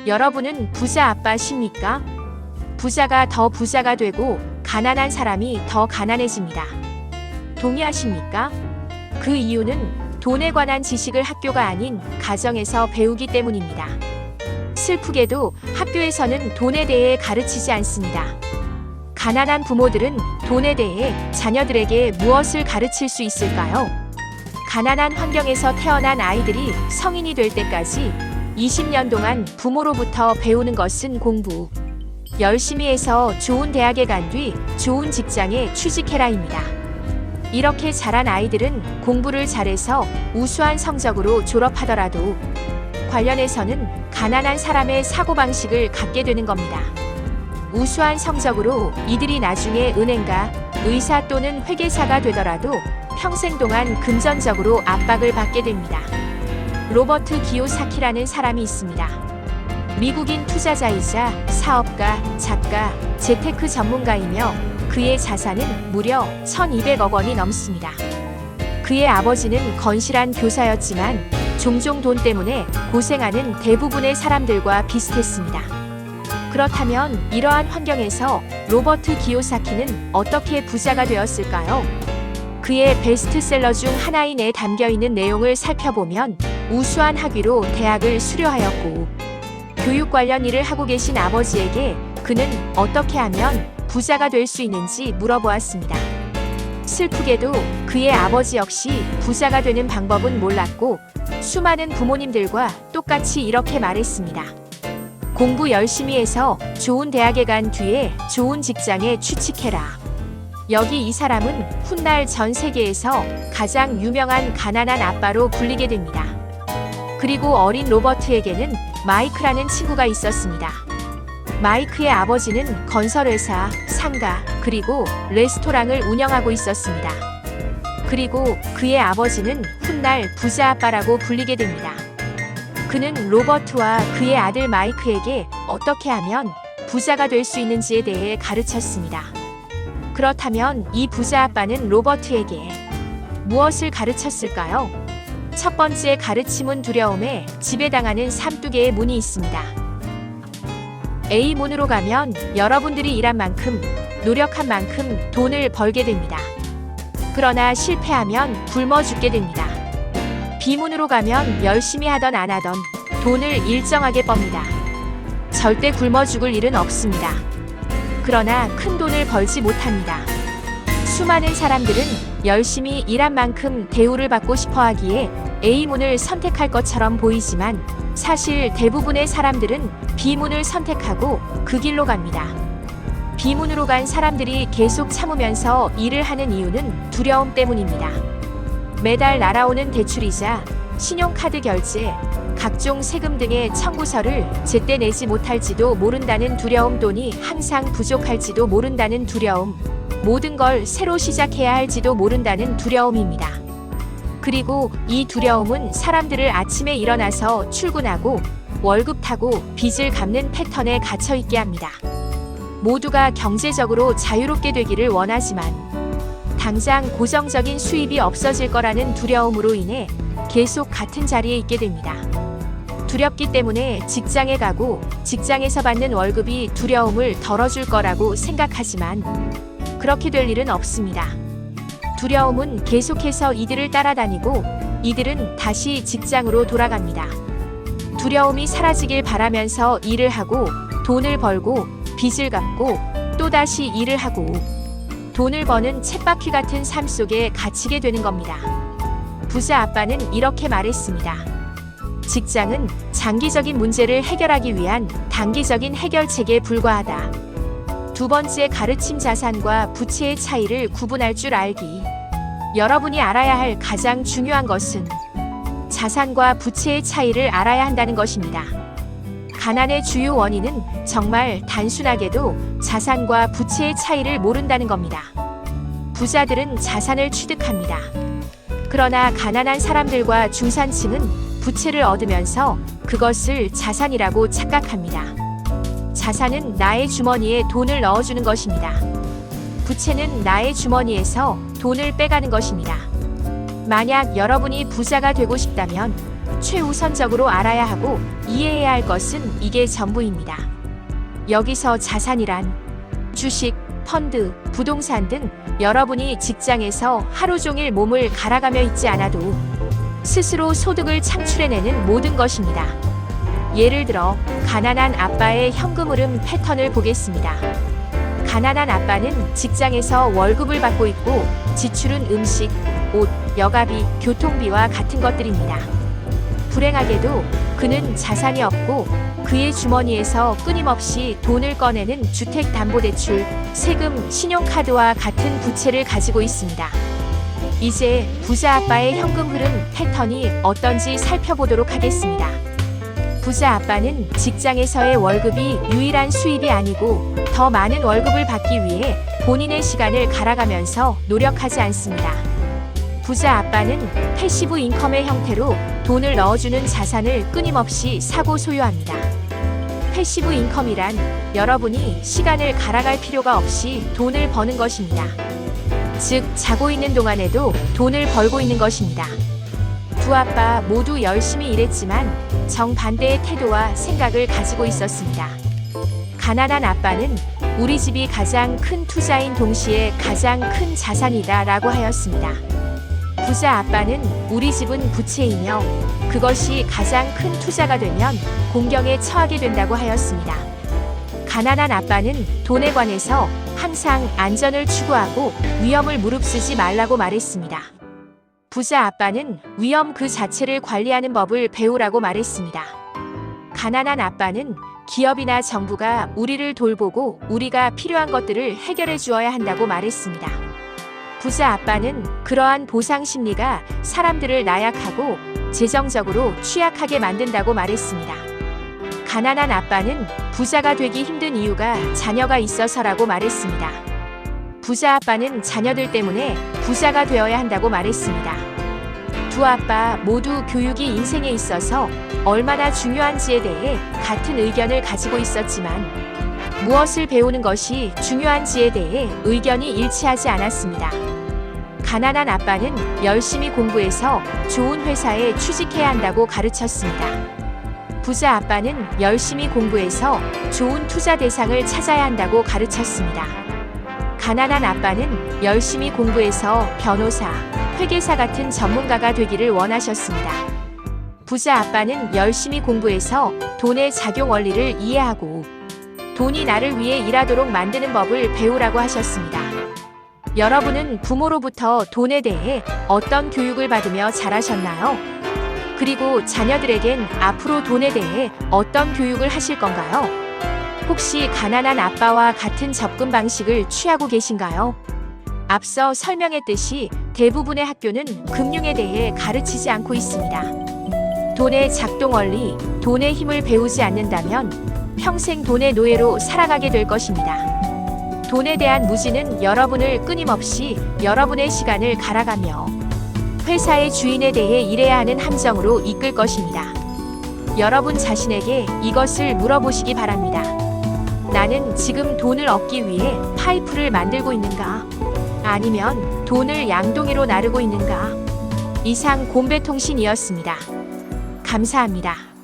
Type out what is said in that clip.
여러분은 부자 아빠십니까? 부자가 더 부자가 되고 가난한 사람이 더 가난해집니다. 동의하십니까? 그 이유는 돈에 관한 지식을 학교가 아닌 가정에서 배우기 때문입니다. 슬프게도 학교에서는 돈에 대해 가르치지 않습니다. 가난한 부모들은 돈에 대해 자녀들에게 무엇을 가르칠 수 있을까요? 가난한 환경에서 태어난 아이들이 성인이 될 때까지 20년 동안 부모로부터 배우는 것은 공부. 열심히 해서 좋은 대학에 간 뒤 좋은 직장에 취직해라입니다. 이렇게 자란 아이들은 공부를 잘해서 우수한 성적으로 졸업하더라도 관련해서는 가난한 사람의 사고방식을 갖게 되는 겁니다. 우수한 성적으로 이들이 나중에 은행가, 의사 또는 회계사가 되더라도 평생 동안 금전적으로 압박을 받게 됩니다. 로버트 기요사키라는 사람이 있습니다. 미국인 투자자이자 사업가, 작가, 재테크 전문가이며 그의 자산은 무려 1,200억 원이 넘습니다. 그의 아버지는 건실한 교사였지만 종종 돈 때문에 고생하는 대부분의 사람들과 비슷했습니다. 그렇다면 이러한 환경에서 로버트 기요사키는 어떻게 부자가 되었을까요? 그의 베스트셀러 중 하나인에 담겨있는 내용을 살펴보면 우수한 학위로 대학을 수료하였고 교육 관련 일을 하고 계신 아버지에게 그는 어떻게 하면 부자가 될 수 있는지 물어보았습니다. 슬프게도 그의 아버지 역시 부자가 되는 방법은 몰랐고 수많은 부모님들과 똑같이 이렇게 말했습니다. 공부 열심히 해서 좋은 대학에 간 뒤에 좋은 직장에 취직해라. 여기 이 사람은 훗날 전 세계에서 가장 유명한 가난한 아빠로 불리게 됩니다. 그리고 어린 로버트에게는 마이크라는 친구가 있었습니다. 마이크의 아버지는 건설회사, 상가, 그리고 레스토랑을 운영하고 있었습니다. 그리고 그의 아버지는 훗날 부자 아빠라고 불리게 됩니다. 그는 로버트와 그의 아들 마이크에게 어떻게 하면 부자가 될 수 있는지에 대해 가르쳤습니다. 그렇다면 이 부자 아빠는 로버트에게 무엇을 가르쳤을까요? 첫 번째 가르침은 두려움에 지배당하는 32개의 문이 있습니다. A문으로 가면 여러분들이 일한 만큼, 노력한 만큼 돈을 벌게 됩니다. 그러나 실패하면 굶어 죽게 됩니다. B문으로 가면 열심히 하던 안 하던 돈을 일정하게 멉니다. 절대 굶어 죽을 일은 없습니다. 그러나 큰 돈을 벌지 못합니다. 수많은 사람들은 열심히 일한 만큼 대우를 받고 싶어 하기에 A문을 선택할 것처럼 보이지만 사실 대부분의 사람들은 B문을 선택하고 그 길로 갑니다. B문으로 간 사람들이 계속 참으면서 일을 하는 이유는 두려움 때문입니다. 매달 날아오는 대출이자, 신용카드 결제, 각종 세금 등의 청구서를 제때 내지 못할지도 모른다는 두려움, 돈이 항상 부족할지도 모른다는 두려움, 모든 걸 새로 시작해야 할지도 모른다는 두려움입니다. 그리고 이 두려움은 사람들을 아침에 일어나서 출근하고 월급 타고 빚을 갚는 패턴에 갇혀 있게 합니다. 모두가 경제적으로 자유롭게 되기를 원하지만 당장 고정적인 수입이 없어질 거라는 두려움으로 인해 계속 같은 자리에 있게 됩니다. 두렵기 때문에 직장에 가고 직장에서 받는 월급이 두려움을 덜어줄 거라고 생각하지만 그렇게 될 일은 없습니다. 두려움은 계속해서 이들을 따라다니고 이들은 다시 직장으로 돌아갑니다. 두려움이 사라지길 바라면서 일을 하고 돈을 벌고 빚을 갚고 또다시 일을 하고 돈을 버는 쳇바퀴 같은 삶 속에 갇히게 되는 겁니다. 부자 아빠는 이렇게 말했습니다. 직장은 장기적인 문제를 해결하기 위한 단기적인 해결책에 불과하다. 두 번째 가르침, 자산과 부채의 차이를 구분할 줄 알기. 여러분이 알아야 할 가장 중요한 것은 자산과 부채의 차이를 알아야 한다는 것입니다. 가난의 주요 원인은 정말 단순하게도 자산과 부채의 차이를 모른다는 겁니다. 부자들은 자산을 취득합니다. 그러나 가난한 사람들과 중산층은 부채를 얻으면서 그것을 자산이라고 착각합니다. 자산은 나의 주머니에 돈을 넣어주는 것입니다. 부채는 나의 주머니에서 돈을 빼가는 것입니다. 만약 여러분이 부자가 되고 싶다면 최우선적으로 알아야 하고 이해해야 할 것은 이게 전부입니다. 여기서 자산이란 주식, 펀드, 부동산 등 여러분이 직장에서 하루 종일 몸을 갈아가며 있지 않아도 스스로 소득을 창출해내는 모든 것입니다. 예를 들어 가난한 아빠의 현금 흐름 패턴을 보겠습니다. 가난한 아빠는 직장에서 월급을 받고 있고 지출은 음식, 옷, 여가비, 교통비와 같은 것들입니다. 불행하게도 그는 자산이 없고 그의 주머니에서 끊임없이 돈을 꺼내는 주택담보대출, 세금, 신용카드와 같은 부채를 가지고 있습니다. 이제 부자 아빠의 현금 흐름 패턴이 어떤지 살펴보도록 하겠습니다. 부자 아빠는 직장에서의 월급이 유일한 수입이 아니고 더 많은 월급을 받기 위해 본인의 시간을 갈아가면서 노력하지 않습니다. 부자 아빠는 패시브 인컴의 형태로 돈을 넣어주는 자산을 끊임없이 사고 소유합니다. 패시브 인컴이란 여러분이 시간을 갈아갈 필요가 없이 돈을 버는 것입니다. 즉, 자고 있는 동안에도 돈을 벌고 있는 것입니다. 두 아빠 모두 열심히 일했지만 정반대의 태도와 생각을 가지고 있었습니다. 가난한 아빠는 우리 집이 가장 큰 투자인 동시에 가장 큰 자산이다 라고 하였습니다. 부자 아빠는 우리 집은 부채이며 그것이 가장 큰 투자가 되면 공경에 처하게 된다고 하였습니다. 가난한 아빠는 돈에 관해서 항상 안전을 추구하고 위험을 무릅쓰지 말라고 말했습니다. 부자 아빠는 위험 그 자체를 관리하는 법을 배우라고 말했습니다. 가난한 아빠는 기업이나 정부가 우리를 돌보고 우리가 필요한 것들을 해결해 주어야 한다고 말했습니다. 부자 아빠는 그러한 보상 심리가 사람들을 나약하고 재정적으로 취약하게 만든다고 말했습니다. 가난한 아빠는 부자가 되기 힘든 이유가 자녀가 있어서라고 말했습니다. 부자 아빠는 자녀들 때문에 부자가 되어야 한다고 말했습니다. 두 아빠 모두 교육이 인생에 있어서 얼마나 중요한지에 대해 같은 의견을 가지고 있었지만 무엇을 배우는 것이 중요한지에 대해 의견이 일치하지 않았습니다. 가난한 아빠는 열심히 공부해서 좋은 회사에 취직해야 한다고 가르쳤습니다. 부자 아빠는 열심히 공부해서 좋은 투자 대상을 찾아야 한다고 가르쳤습니다. 가난한 아빠는 열심히 공부해서 변호사, 회계사 같은 전문가가 되기를 원하셨습니다. 부자 아빠는 열심히 공부해서 돈의 작용 원리를 이해하고 돈이 나를 위해 일하도록 만드는 법을 배우라고 하셨습니다. 여러분은 부모로부터 돈에 대해 어떤 교육을 받으며 자라셨나요? 그리고 자녀들에겐 앞으로 돈에 대해 어떤 교육을 하실 건가요? 혹시 가난한 아빠와 같은 접근 방식을 취하고 계신가요? 앞서 설명했듯이 대부분의 학교는 금융에 대해 가르치지 않고 있습니다. 돈의 작동 원리, 돈의 힘을 배우지 않는다면 평생 돈의 노예로 살아가게 될 것입니다. 돈에 대한 무지는 여러분을 끊임없이 여러분의 시간을 갈아가며 회사의 주인에 대해 일해야 하는 함정으로 이끌 것입니다. 여러분 자신에게 이것을 물어보시기 바랍니다. 나는 지금 돈을 얻기 위해 파이프를 만들고 있는가? 아니면 돈을 양동이로 나르고 있는가? 이상 곰배통신이었습니다. 감사합니다.